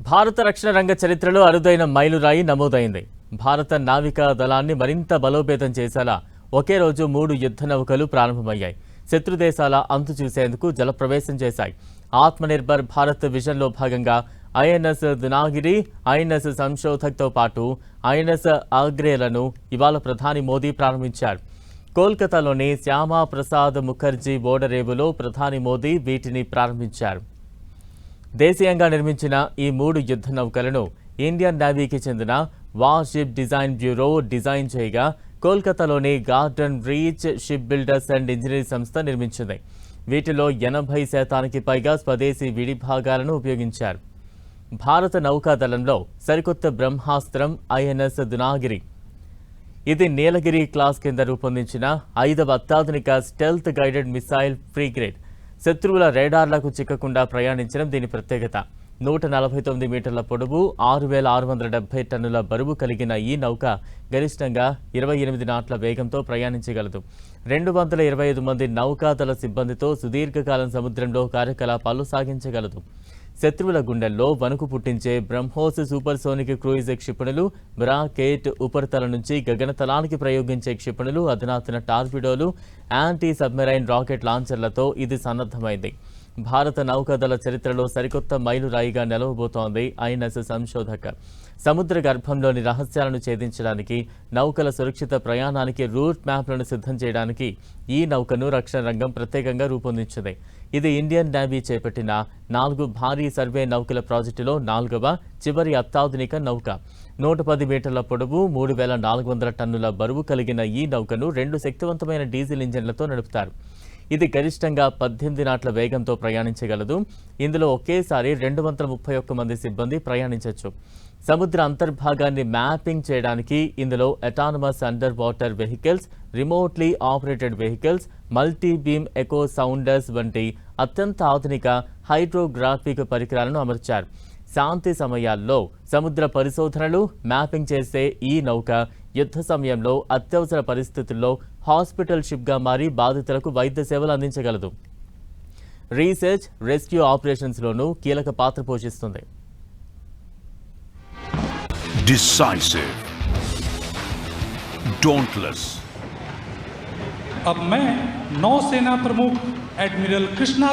భారత రక్షణ రంగ చరిత్రలో అరుదైన మైలురాయి నమోదైంది. భారత నావికా దళాన్ని మరింత బలోపేతం చేసేలా ఒకే రోజు 3 యుద్ధ నౌకలు ప్రారంభమయ్యాయి. శత్రు దేశాల అంతు చూసేందుకు జలప్రవేశం చేశాయి. ఆత్మనిర్భర్ భారత్ విజన్లో భాగంగా ఐఎన్ఎస్ దునాగిరి, ఐఎన్ఎస్ సంశోధక్తో పాటు ఐఎన్ఎస్ ఆగ్రేలను ఇవాళ ప్రధాని మోదీ ప్రారంభించారు. కోల్కతాలోని శ్యామా ప్రసాద్ ముఖర్జీ ఓడరేవులో ప్రధాని మోదీ వీటిని ప్రారంభించారు. దేశీయంగా నిర్మించిన ఈ 3 యుద్ధ నౌకలను ఇండియన్ నేవీకి చెందిన వార్షిప్ డిజైన్ బ్యూరో డిజైన్ చేయగా కోల్కతాలోని Garden Reach Shipbuilders and Engineering సంస్థ నిర్మించింది. వీటిలో 80% పైగా స్వదేశీ విడిభాగాలను ఉపయోగించారు. భారత నౌకాదళంలో సరికొత్త బ్రహ్మాస్త్రం ఐఎన్ఎస్ దునాగిరి. ఇది నీలగిరి క్లాస్ కింద రూపొందించిన 5వ అత్యాధునిక స్టెల్త్ గైడెడ్ మిసైల్ ఫ్రీగేట్. శత్రువుల రేడార్లకు చిక్కకుండా ప్రయాణించడం దీని ప్రత్యేకత. 149 మీటర్ల పొడవు, 6670 టన్నుల బరువు కలిగిన ఈ నౌక గరిష్టంగా 28 నాట్ల వేగంతో ప్రయాణించగలదు. 225 మంది నౌకాదళ సిబ్బందితో సుదీర్ఘకాలం సముద్రంలో కార్యకలాపాలు సాగించగలదు. శత్రువుల గుండెల్లో వణుకు పుట్టించే బ్రహ్మోస్ సూపర్సోనిక్ క్రూయిజ్ క్షిపణులు, బ్రాకేట్ ఉపరితలం నుంచి గగనతలానికి ప్రయోగించే క్షిపణులు, అధునాతన టార్పిడోలు, యాంటీ సబ్మెరైన్ రాకెట్ లాంచర్లతో ఇది సన్నద్ధమైంది. భారత నౌకాదళ చరిత్రలో సరికొత్త మైలురాయిగా నిలవబోతోంది ఐఎన్ఎస్ సంశోధక్. సముద్ర గర్భంలోని రహస్యాలను ఛేదించడానికి, నౌకల సురక్షిత ప్రయాణానికి రూట్ మ్యాప్లను సిద్ధం చేయడానికి ఈ నౌకను రక్షణ రంగం ప్రత్యేకంగా రూపొందించింది. ఇది ఇండియన్ నేవీ చేపట్టిన 4 భారీ సర్వే నౌకల ప్రాజెక్టులో 4వ, చివరి అత్యాధునిక నౌక. 110 మీటర్ల పొడవు, 3400 టన్నుల బరువు కలిగిన ఈ నౌకను 2 శక్తివంతమైన డీజిల్ ఇంజన్లతో నడుపుతారు. ఇది గరిష్టంగా 18 నాట్ల వేగంతో ప్రయాణించగలదు. ఇందులో ఒకేసారి 231 మంది సిబ్బంది ప్రయాణించవచ్చు. సముద్ర అంతర్భాగాన్ని మ్యాపింగ్ చేయడానికి ఇందులో autonomous underwater vehicles, remotely operated vehicles, multi beam echo sounders వంటి అత్యంత ఆధునిక హైడ్రోగ్రాఫిక్ పరికరాలను అమర్చారు. శాంతి సమయాల్లో సముద్ర పరిశోధనలు, మ్యాపింగ్ చేసే ఈ నౌక యుద్ధ సమయంలో అత్యవసర పరిస్థితుల్లో హాస్పిటల్ షిప్గా మారి బాధితులకు వైద్య సేవలు అందించగలదు. రీసెర్చ్, రెస్క్యూ ఆపరేషన్స్లోనూ కీలక పాత్ర పోషిస్తుంది. Decisive, dauntless. अब मैं नौसेना प्रमुख एडमिरल कृष्णा